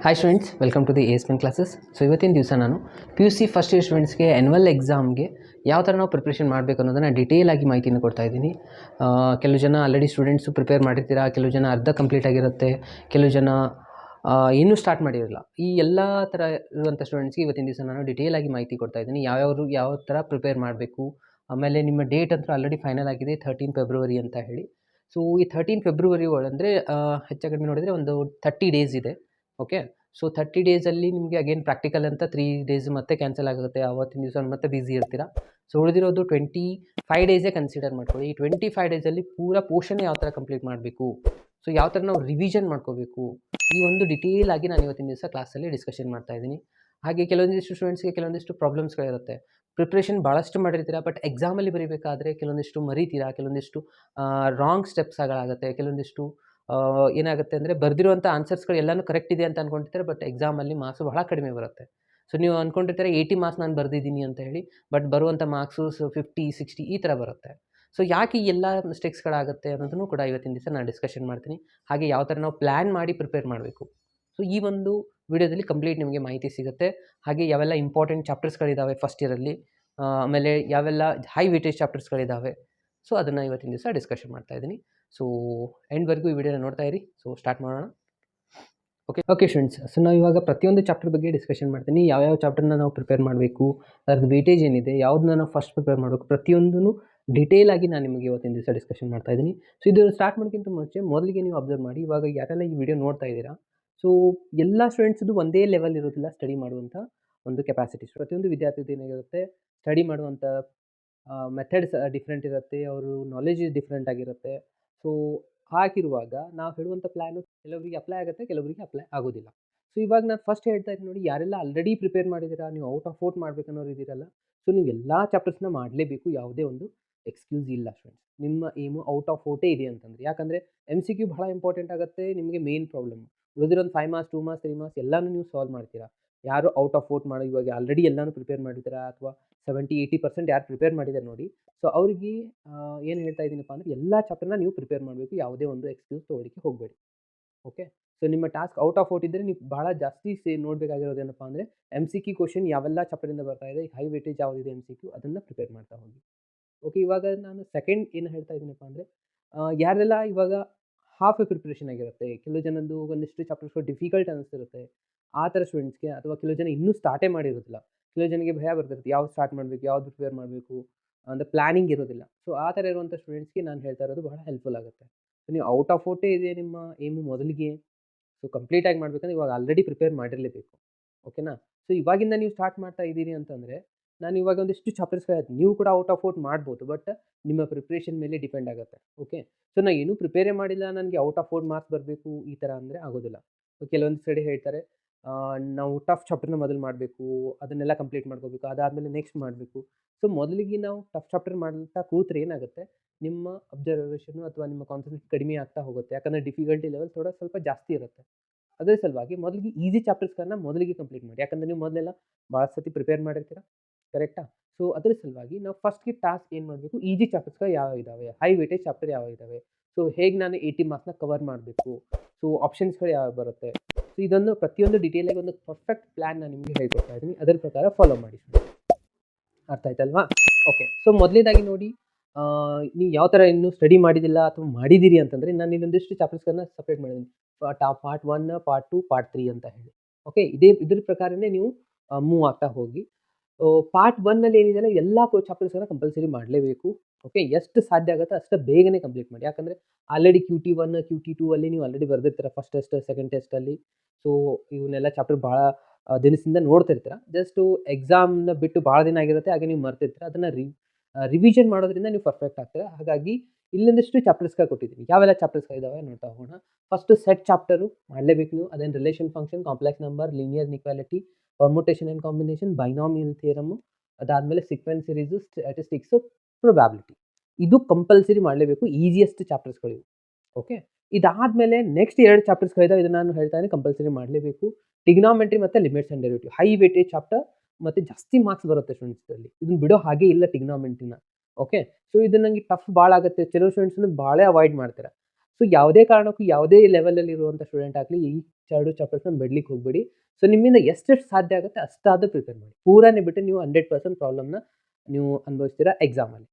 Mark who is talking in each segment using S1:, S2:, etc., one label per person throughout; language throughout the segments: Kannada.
S1: Hi students, welcome to the ASPN classes. So ಇವತ್ತಿನ ದಿವಸ ನಾನು PUC ಫಸ್ಟ್ ಇಯರ್ ಸ್ಟೂಡೆಂಟ್ಸ್ಗೆ ಆ್ಯನ್ಯುವಲ್ ಎಕ್ಸಾಮ್ಗೆ ಯಾವ ಥರ ನಾವು ಪ್ರಿಪ್ರೇಷನ್ ಮಾಡಬೇಕು ಅನ್ನೋದನ್ನು ಡಿಟೇಲ್ ಆಗಿ ಮಾಹಿತಿನ ಕೊಡ್ತಾ ಇದ್ದೀನಿ. ಕೆಲವು ಜನ ಆಲ್ರೆಡಿ ಸ್ಟೂಡೆಂಟ್ಸು ಪ್ರಿಪೇರ್ ಮಾಡಿರ್ತೀರಾ, ಕೆಲವು ಜನ ಅರ್ಧ ಕಂಪ್ಲೀಟ್ ಆಗಿರುತ್ತೆ, ಕೆಲವು ಜನ ಇನ್ನೂ ಸ್ಟಾರ್ಟ್ ಮಾಡಿರಲ್ಲ. ಈ ಎಲ್ಲ ಥರ ಇರುವಂಥ ಸ್ಟೂಡೆಂಟ್ಸ್ಗೆ ಇವತ್ತಿನ ದಿವಸ ನಾನು ಡಿಟೇಲ್ ಆಗಿ ಮಾಹಿತಿ ಕೊಡ್ತಾ ಇದ್ದೀನಿ. ಯಾವ ಥರ ಪ್ರಿಪೇರ್ ಮಾಡಬೇಕು. ಆಮೇಲೆ ನಿಮ್ಮ ಡೇಟ್ ಅಂತೂ ಆಲ್ರೆಡಿ ಫೈನಲ್ ಆಗಿದೆ, 13 ಫೆಬ್ರವರಿ ಅಂತ ಹೇಳಿ. ಸೊ ಈ 13 ಫೆಬ್ರವರಿ ಒಳಂದರೆ ಹೆಚ್ಚು ಕಡಿಮೆ ನೋಡಿದರೆ ಒಂದು 30 ಡೇಸ್ ಇದೆ. ಓಕೆ, ಸೊ 30 ಡೇಸಲ್ಲಿ ನಿಮಗೆ ಅಗೇನ್ ಪ್ರಾಕ್ಟಿಕಲ್ ಅಂತ 3 ಡೇಸ್ ಮತ್ತೆ ಕ್ಯಾನ್ಸಲ್ ಆಗುತ್ತೆ. ಆವತ್ತಿನ ದಿವಸ ಮತ್ತೆ ಬ್ಯುಸಿ ಇರ್ತೀರಾ. ಸೊ ಉಳಿದಿರೋದು 25 ಡೇಸೇ ಕನ್ಸಿಡರ್ ಮಾಡ್ಕೊಳ್ಳಿ. ಈ 25 ಡೇಸಲ್ಲಿ ಪೂರಾ ಪೋರ್ಷನ್ ಯಾವ ಥರ ಕಂಪ್ಲೀಟ್ ಮಾಡಬೇಕು, ಸೊ ಯಾವ ಥರ ನಾವು ರಿವಿಷನ್ ಮಾಡ್ಕೋಬೇಕು, ಈ ಒಂದು ಡಿಟೇಲ್ ಆಗಿ ನಾನು ಇವತ್ತಿನ ದಿವಸ ಕ್ಲಾಸಲ್ಲಿ ಡಿಸ್ಕಷನ್ ಮಾಡ್ತಾ ಇದ್ದೀನಿ. ಹಾಗೆ ಕೆಲವೊಂದಿಷ್ಟು ಸ್ಟೂಡೆಂಟ್ಸ್ಗೆ ಕೆಲವೊಂದಿಷ್ಟು ಪ್ರಾಬ್ಲಮ್ಸ್ಗಳಿರುತ್ತೆ. ಪ್ರಿಪ್ರೇಷನ್ ಭಾಳಷ್ಟು ಮಾಡಿರ್ತೀರಾ, ಬಟ್ ಎಕ್ಸಾಮಲ್ಲಿ ಬರೀಬೇಕಾದ್ರೆ ಕೆಲವೊಂದಿಷ್ಟು ಮರಿತೀರಾ, ಕೆಲವೊಂದಿಷ್ಟು ರಾಂಗ್ ಸ್ಟೆಪ್ಸ್ಗಳಾಗುತ್ತೆ, ಕೆಲವೊಂದಿಷ್ಟು ಏನಾಗುತ್ತೆ ಅಂದರೆ ಬರೆದಿರುವಂಥ ಆನ್ಸರ್ಸ್ಗಳು ಎಲ್ಲನೂ ಕರೆಕ್ಟ್ ಇದೆ ಅಂತ ಅಂದ್ಕೊಂಡಿರ್ತಾರೆ, ಬಟ್ ಎಕ್ಸಾಮಲ್ಲಿ ಮಾರ್ಕ್ಸು ಬಹಳ ಕಡಿಮೆ ಬರುತ್ತೆ. ಸೊ ನೀವು ಅಂದ್ಕೊಂಡಿರ್ತಾರೆ 80 ಮಾರ್ಕ್ಸ್ ನಾನು ಬರೆದಿದ್ದೀನಿ ಅಂತ ಹೇಳಿ, ಬಟ್ ಬರುವಂಥ ಮಾರ್ಕ್ಸು 50, 60 ಈ ಥರ ಬರುತ್ತೆ. ಸೊ ಯಾಕೆ ಈ ಎಲ್ಲ ಮಿಸ್ಟೇಕ್ಸ್ಗಳಾಗುತ್ತೆ ಅನ್ನೋದನ್ನು ಕೂಡ ಇವತ್ತಿನ ದಿವಸ ನಾನು ಡಿಸ್ಕಷನ್ ಮಾಡ್ತೀನಿ. ಹಾಗೆ ಯಾವ ಥರ ನಾವು ಪ್ಲ್ಯಾನ್ ಮಾಡಿ ಪ್ರಿಪೇರ್ ಮಾಡಬೇಕು, ಸೊ ಈ ಒಂದು ವಿಡಿಯೋದಲ್ಲಿ ಕಂಪ್ಲೀಟ್ ನಿಮಗೆ ಮಾಹಿತಿ ಸಿಗುತ್ತೆ. ಹಾಗೆ ಯಾವೆಲ್ಲ ಇಂಪಾರ್ಟೆಂಟ್ ಚಾಪ್ಟರ್ಸ್ಗಳಿದ್ದಾವೆ ಫಸ್ಟ್ ಇಯರಲ್ಲಿ, ಆಮೇಲೆ ಯಾವೆಲ್ಲ ಹೈ ವೇಟೇಜ್ ಚಾಪ್ಟರ್ಸ್ಗಳಿದ್ದಾವೆ, ಸೊ ಅದನ್ನು ಇವತ್ತಿನ ದಿವಸ ಡಿಸ್ಕಷನ್ ಮಾಡ್ತಾ ಇದ್ದೀನಿ. ಸೊ ಎಂಡ್ವರೆಗೂ ಈ ವಿಡಿಯೋನ ನೋಡ್ತಾ ಇರಿ. ಸೊ ಸ್ಟಾರ್ಟ್ ಮಾಡೋಣ. ಓಕೆ ಸ್ಟೂಡೆಂಟ್ಸ್, ಸೊ ನಾವು ಇವಾಗ ಪ್ರತಿಯೊಂದು ಚಾಪ್ಟರ್ ಬಗ್ಗೆ ಡಿಸ್ಕಷನ್ ಮಾಡ್ತೀನಿ. ಯಾವ್ಯಾವ ಚಾಪ್ಟರ್ನ ನಾವು ಪ್ರಿಪೇರ್ ಮಾಡಬೇಕು, ಅದ್ರದ್ದು ವೇಟೇಜ್ ಏನಿದೆ, ಯಾವುದನ್ನ ನಾವು ಫಸ್ಟ್ ಪ್ರಿಪೇರ್ ಮಾಡಬೇಕು, ಪ್ರತಿಯೊಂದೂ ಡಿಟೇಲ್ ಆಗಿ ನಾನು ನಿಮಗೆ ಇವತ್ತಿನ ದಿವಸ ಡಿಸ್ಕಷನ್ ಮಾಡ್ತಾ ಇದ್ದೀನಿ. ಸೊ ಇದು ಸ್ಟಾರ್ಟ್ ಮಾಡೋಕ್ಕಿಂತ ಮುಂಚೆ ಮೊದಲಿಗೆ ನೀವು ಅಬ್ಸರ್ವ್ ಮಾಡಿ, ಇವಾಗ ಯಾರೆಲ್ಲ ಈ ವಿಡಿಯೋ ನೋಡ್ತಾ ಇದ್ದೀರಾ, ಸೊ ಎಲ್ಲ ಸ್ಟೂಡೆಂಟ್ಸ್ದು ಒಂದೇ ಲೆವೆಲ್ ಇರೋದಿಲ್ಲ ಸ್ಟಡಿ ಮಾಡುವಂಥ ಒಂದು ಕೆಪಾಸಿಟಿ. ಪ್ರತಿಯೊಂದು ವಿದ್ಯಾರ್ಥಿದು ಏನಾಗಿರುತ್ತೆ, ಸ್ಟಡಿ ಮಾಡುವಂಥ ಮೆಥಡ್ಸ್ ಡಿಫ್ರೆಂಟ್ ಇರುತ್ತೆ, ಅವರು ನಾಲೆಜ್ ಡಿಫ್ರೆಂಟ್ ಆಗಿರುತ್ತೆ. ಸೊ ಹಾಗಿರುವಾಗ ನಾವು ಹೇಳುವಂಥ ಪ್ಲ್ಯಾನು ಕೆಲವರಿಗೆ ಅಪ್ಲೈ ಆಗುತ್ತೆ, ಕೆಲವರಿಗೆ ಅಪ್ಲೈ ಆಗೋದಿಲ್ಲ. ಸೊ ಇವಾಗ ನಾನು ಫಸ್ಟ್ ಹೇಳ್ತಾ ಇದ್ದೀನಿ ನೋಡಿ, ಯಾರೆಲ್ಲ ಆಲ್ರೆಡಿ ಪ್ರಿಪೇರ್ ಮಾಡಿದ್ದೀರಾ, ನೀವು ಔಟ್ ಆಫ್ ಔಟ್ ಮಾಡ್ಬೇಕನ್ನೋರು ಇದ್ದೀರಲ್ಲ, ಸೊ ನೀವು ಎಲ್ಲ ಚಾಪ್ಟರ್ಸ್ನ ಮಾಡಲೇಬೇಕು, ಯಾವುದೇ ಒಂದು ಎಕ್ಸ್ಕ್ಯೂಸ್ ಇಲ್ಲ ಸ್ಟೂಡೆಂಟ್ಸ್. ನಿಮ್ಮ ಏಮು ಔಟ್ ಆಫ್ ಔಟೇ ಇದೆ ಅಂತಂದರೆ, ಯಾಕಂದರೆ MCQ ಬಹಳ ಇಂಪಾರ್ಟೆಂಟ್ ಆಗುತ್ತೆ ನಿಮಗೆ. ಮೇನ್ ಪ್ರಾಬ್ಲಮ್ ಉಳಿದಿರೋದು 5 ಮಾರ್ಕ್ಸ್, 2 ಮಾರ್ಕ್ಸ್, 3 ಮಾರ್ಕ್ಸ್ ಎಲ್ಲನೂ ನೀವು ಸಾಲ್ವ್ ಮಾಡ್ತೀರಾ. ಯಾರು ಔಟ್ ಆಫ್ ಔಟ್ ಮಾಡೋ ಇವಾಗ ಆಲ್ರೆಡಿ ಎಲ್ಲನೂ ಪ್ರಿಪೇರ್ ಮಾಡಿದ್ದೀರಾ, ಅಥವಾ 70-80% ಯಾರು ಪ್ರಿಪೇರ್ ಮಾಡಿದ್ದಾರೆ ನೋಡಿ, ಸೊ ಅವ್ರಿಗೆ ಏನು ಹೇಳ್ತಾ ಇದ್ದೀನಪ್ಪ ಅಂದರೆ, ಎಲ್ಲ ಚಾಪ್ಟರ್ನ ನೀವು ಪ್ರಿಪೇರ್ ಮಾಡಬೇಕು, ಯಾವುದೇ ಒಂದು ಎಕ್ಸ್ಕ್ಯೂಸ್ ತೊಗೊಳಿಕ್ಕೆ ಹೋಗಬೇಡಿ. ಓಕೆ, ಸೊ ನಿಮ್ಮ ಟಾಸ್ಕ್ ಔಟ್ ಆಫ್ ಔಟ್ ಇದ್ದರೆ ನೀವು ಭಾಳ ಜಾಸ್ತಿ ನೋಡಬೇಕಾಗಿರೋದೇನಪ್ಪ ಅಂದರೆ, MCQ ಕ್ವಶನ್ ಯಾವೆಲ್ಲ ಚಾಪ್ಟರಿಂದ ಬರ್ತಾ ಇದೆ, ಹೈ ವೇಟೇಜ್ ಯಾವುದಿದೆ MCQ ಅದನ್ನು ಪ್ರಿಪೇರ್ ಮಾಡ್ತಾ ಹೋಗಿ. ಓಕೆ, ಇವಾಗ ನಾನು ಸೆಕೆಂಡ್ ಏನು ಹೇಳ್ತಾ ಇದ್ದೀನಪ್ಪ ಅಂದರೆ, ಯಾರೆಲ್ಲ ಇವಾಗ ಹಾಫ್ ಪ್ರಿಪ್ರೇಷನ್ ಆಗಿರುತ್ತೆ, ಕೆಲವು ಜನದ್ದು ಒಂದಿಷ್ಟು ಚಾಪ್ಟರ್ಸ್ಗಳು ಡಿಫಿಕಲ್ಟ್ ಅನ್ನಿಸ್ತಿರುತ್ತೆ, ಆ ಥರ ಸ್ಟೂಡೆಂಟ್ಸ್ಗೆ, ಅಥವಾ ಕೆಲವು ಜನ ಇನ್ನೂ ಸ್ಟಾರ್ಟೇ ಮಾಡಿರೋದಿಲ್ಲ, ಕೆಲವು ಜನಕ್ಕೆ ಭಯ ಬರ್ತಿರುತ್ತೆ, ಯಾವ್ದು ಸ್ಟಾರ್ಟ್ ಮಾಡಬೇಕು, ಯಾವ್ದು ಪ್ರಿಪೇರ್ ಮಾಡಬೇಕು ಅಂತ ಪ್ಲ್ಯಾನಿಂಗ್ ಇರೋದಿಲ್ಲ. ಸೊ ಆ ಥರ ಇರುವಂಥ ಸ್ಟೂಡೆಂಟ್ಸ್ಗೆ ನಾನು ಹೇಳ್ತಾ ಇರೋದು ಬಹಳ ಹೆಲ್ಪ್ಫುಲ್ ಆಗುತ್ತೆ. ಸೊ ನೀವು ಔಟ್ ಆಫ್ ಔಟೇ ಇದೆ ನಿಮ್ಮ ಏಮು ಮೊದಲಿಗೆ, ಸೊ ಕಂಪ್ಲೀಟಾಗಿ ಮಾಡಬೇಕಂದ್ರೆ ಇವಾಗ ಆಲ್ರೆಡಿ ಪ್ರಿಪೇರ್ ಮಾಡಿರಲೇಬೇಕು. ಓಕೆನಾ. ಸೊ ಇವಾಗಿಂದ ನೀವು ಸ್ಟಾರ್ಟ್ ಮಾಡ್ತಾ ಇದ್ದೀರಿ ಅಂತಂದರೆ, ನಾನು ಇವಾಗ ಒಂದಿಷ್ಟು ಚಾಪ್ಟರ್ಸ್ಗಳಾಯ್ತು, ನೀವು ಕೂಡ ಔಟ್ ಆಫ್ ಔಟ್ ಮಾಡ್ಬೋದು, ಬಟ್ ನಿಮ್ಮ ಪ್ರಿಪ್ರೇಷನ್ ಮೇಲೆ ಡಿಪೆಂಡ್ ಆಗುತ್ತೆ. ಓಕೆ, ಸೊ ನಾನು ಏನೂ ಪ್ರಿಪೇರೇ ಮಾಡಿಲ್ಲ, ನನಗೆ ಔಟ್ ಆಫ್ ಔಟ್ ಮಾರ್ಕ್ಸ್ ಬರಬೇಕು ಈ ಥರ ಅಂದರೆ ಆಗೋದಿಲ್ಲ. ಸೊ ಕೆಲವೊಂದು ಸರಿ ಹೇಳ್ತಾರೆ, ನಾವು ಟಫ್ ಚಾಪ್ಟರ್ನ ಮೊದಲು ಮಾಡಬೇಕು, ಅದನ್ನೆಲ್ಲ ಕಂಪ್ಲೀಟ್ ಮಾಡ್ಕೋಬೇಕು, ಅದಾದಮೇಲೆ ನೆಕ್ಸ್ಟ್ ಮಾಡಬೇಕು. ಸೊ ಮೊದಲಿಗೆ ನಾವು ಟಫ್ ಚಾಪ್ಟರ್ ಮಾಡ್ತಾ ಕೂತ್ರೆ ಏನಾಗುತ್ತೆ, ನಿಮ್ಮ ಅಬ್ಸರ್ವೇಷನು ಅಥವಾ ನಿಮ್ಮ ಕಾನ್ಸಂಟ್ರೇಟ್ ಕಡಿಮೆ ಆಗ್ತಾ ಹೋಗುತ್ತೆ, ಯಾಕಂದರೆ ಡಿಫಿಕಲ್ಟಿ ಲೆವೆಲ್ ಸ್ವಲ್ಪ ಜಾಸ್ತಿ ಇರುತ್ತೆ. ಅದರ ಸಲುವಾಗಿ ಮೊದಲಿಗೆ ಈಸಿ ಚಾಪ್ಟರ್ಸ್ಗಳನ್ನ ಮೊದಲಿಗೆ ಕಂಪ್ಲೀಟ್ ಮಾಡಿ, ಯಾಕಂದರೆ ನೀವು ಮೊದಲೆಲ್ಲ ಭಾಳ ಸತಿ ಪ್ರಿಪೇರ್ ಮಾಡಿರ್ತೀರ, ಕರೆಕ್ಟಾ. ಸೊ ಅದರ ಸಲುವಾಗಿ ನಾವು ಫಸ್ಟ್ಗೆ ಟಾಸ್ಕ್ ಏನು ಮಾಡಬೇಕು, ಈಸಿ ಚಾಪ್ಟರ್ಸ್ಗಳು ಯಾವ ಇದ್ದಾವೆ, ಹೈ ವೇಟೇಜ್ ಚಾಪ್ಟರ್ ಯಾವ ಇದ್ದಾವೆ, ಸೊ ಹೇಗೆ ನಾನು 80 ಮಾರ್ಕ್ಸ್ನ ಕವರ್ ಮಾಡಬೇಕು, ಸೊ ಆಪ್ಷನ್ಸ್ಗಳು ಯಾವ ಬರುತ್ತೆ, ಸೊ ಇದನ್ನು ಪ್ರತಿಯೊಂದು ಡೀಟೇಲಾಗಿ ಒಂದು ಪರ್ಫೆಕ್ಟ್ ಪ್ಲ್ಯಾನ್ ನಾನು ನಿಮಗೆ ಹೇಳ್ಕೊಡ್ತಾ ಇದ್ದೀನಿ, ಅದರ ಪ್ರಕಾರ ಫಾಲೋ ಮಾಡಿ. ಅರ್ಥ ಆಯ್ತಲ್ವಾ? ಓಕೆ, ಸೊ ಮೊದಲನೇದಾಗಿ ನೋಡಿ, ನೀವು ಯಾವ ಥರ ಇನ್ನೂ ಸ್ಟಡಿ ಮಾಡಿದಿಲ್ಲ ಅಥವಾ ಮಾಡಿದ್ದೀರಿ ಅಂತಂದರೆ, ನಾನು ಇನ್ನೊಂದಿಷ್ಟು ಚಾಪ್ಟರ್ಸ್ಗಳನ್ನ ಸಪ್ರೇಟ್ ಮಾಡಿದ್ದೀನಿ, ಪಾರ್ಟ್ 1, ಪಾರ್ಟ್ 2, ಪಾರ್ಟ್ 3 ಅಂತ ಹೇಳಿ. ಓಕೆ, ಇದ್ರ ಪ್ರಕಾರನೇ ನೀವು ಮೂವ್ ಆಗ್ತಾ ಹೋಗಿ. ಪಾರ್ಟ್ 1ನಲ್ಲಿ ಏನಿದೆಯಲ್ಲ ಎಲ್ಲ ಚಾಪ್ಟರ್ಸ್ಗಳನ್ನ ಕಂಪಲ್ಸರಿ ಮಾಡಲೇಬೇಕು. ಓಕೆ, ಎಷ್ಟು ಸಾಧ್ಯ ಆಗುತ್ತೆ ಅಷ್ಟು ಬೇಗನೆ ಕಂಪ್ಲೀಟ್ ಮಾಡಿ, ಯಾಕಂದರೆ ಆಲ್ರೆಡಿ QT1, QT2 ಅಲ್ಲಿ ನೀವು ಆಲ್ರೆಡಿ ಬರೆದಿರ್ತೀರ, ಫಸ್ಟ್ ಟೆಸ್ಟ್, ಸೆಕೆಂಡ್ ಟೆಸ್ಟಲ್ಲಿ. ಸೊ ಇವನ್ನೆಲ್ಲ ಚಾಪ್ಟರ್ ಭಾಳ ದಿನದಿಂದ ನೋಡ್ತಿರ್ತೀರ, ಜಸ್ಟು ಎಕ್ಸಾಮ್ನ ಬಿಟ್ಟು ಭಾಳ ದಿನ ಆಗಿರುತ್ತೆ, ಹಾಗೆ ನೀವು ಮರ್ತಿರ್ತೀರ, ಅದನ್ನು ರಿವಿಷನ್ ಮಾಡೋದ್ರಿಂದ ನೀವು ಪರ್ಫೆಕ್ಟ್ ಆಗ್ತೀರ. ಹಾಗಾಗಿ ಇಲ್ಲೊಂದಿಷ್ಟು ಚಾಪ್ಟರ್ಸ್ಗಳು ಕೊಟ್ಟಿದ್ದೀನಿ, ಯಾವೆಲ್ಲ ಚಾಪ್ಟರ್ಸ್ಗಳಿದ್ದಾವೆ ನೋಡ್ತಾ ಹೋಗೋಣ. ಫಸ್ಟು ಸೆಟ್ ಚಾಪ್ಟರು ಮಾಡಲೇಬೇಕು ನೀವು, ಅದೇನು relation function, complex number, linear inequality, permutation and combination, binomial theorem, ಅದಾದಮೇಲೆ ಸೀಕ್ವೆನ್ಸ್ ಸೀರೀಸು, ಸ್ಟ್ಯಾಟಿಸ್ಟಿಕ್ಸು, ಪ್ರೊಬ್ಯಾಬಿಲಿಟಿ, ಇದು ಕಂಪಲ್ಸರಿ ಮಾಡಲೇಬೇಕು, ಈಸಿಯೆಸ್ಟ್ ಚಾಪ್ಟರ್ಸ್ಗಳಿವು. ಓಕೆ, ಇದಾದಮೇಲೆ ನೆಕ್ಸ್ಟ್ 2 ಚಾಪ್ಟರ್ಸ್ಗಳಿದ್ದಾವೆ, ಇದನ್ನು ನಾನು ಹೇಳ್ತಾ ಇದ್ದೀನಿ ಕಂಪಲ್ಸರಿ ಮಾಡಲೇಬೇಕು. ಟಿಗ್ನಾಮೆಂಟ್ರಿ ಮತ್ತು limits and derivative, high weightage chapter ಮತ್ತು ಜಾಸ್ತಿ ಮಾರ್ಕ್ಸ್ ಬರುತ್ತೆ ಸ್ಟೂಡೆಂಟ್ಸಲ್ಲಿ, ಇದನ್ನು ಬಿಡೋ ಹಾಗೆ ಇಲ್ಲ ಟಿಗ್ನಾಮೆಂಟ್ರಿನ. ಓಕೆ, ಸೊ ಇದು ನನಗೆ ಟಫ್ ಭಾಳ ಆಗುತ್ತೆ, ಕೆಲವು ಸ್ಟೂಡೆಂಟ್ಸನ್ನು ಭಾಳ ಅವಾಯ್ಡ್ ಮಾಡ್ತಾರೆ. ಸೊ ಯಾವುದೇ ಕಾರಣಕ್ಕೂ ಯಾವುದೇ ಲೆವೆಲಲ್ಲಿ ಇರುವಂಥ ಸ್ಟೂಡೆಂಟ್ ಆಗಲಿ ಈ 2 ಚಾಪ್ಟರ್ಸ್ನ ಬಿಡ್ಲಿಕ್ಕೆ ಹೋಗಬೇಡಿ. ಸೊ ನಿಮ್ಮಿಂದ ಎಷ್ಟೆಷ್ಟು ಸಾಧ್ಯ ಆಗುತ್ತೆ ಅಷ್ಟಾದರೂ ಪ್ರಿಪೇರ್ ಮಾಡಿ. ಪೂರಾನೇ ಬಿಟ್ಟು ನೀವು 100% ಪ್ರಾಬ್ಲಮ್ನ ನೀವು ಅನುಭವಿಸ್ತೀರಾ ಎಕ್ಸಾಮಲ್ಲಿ.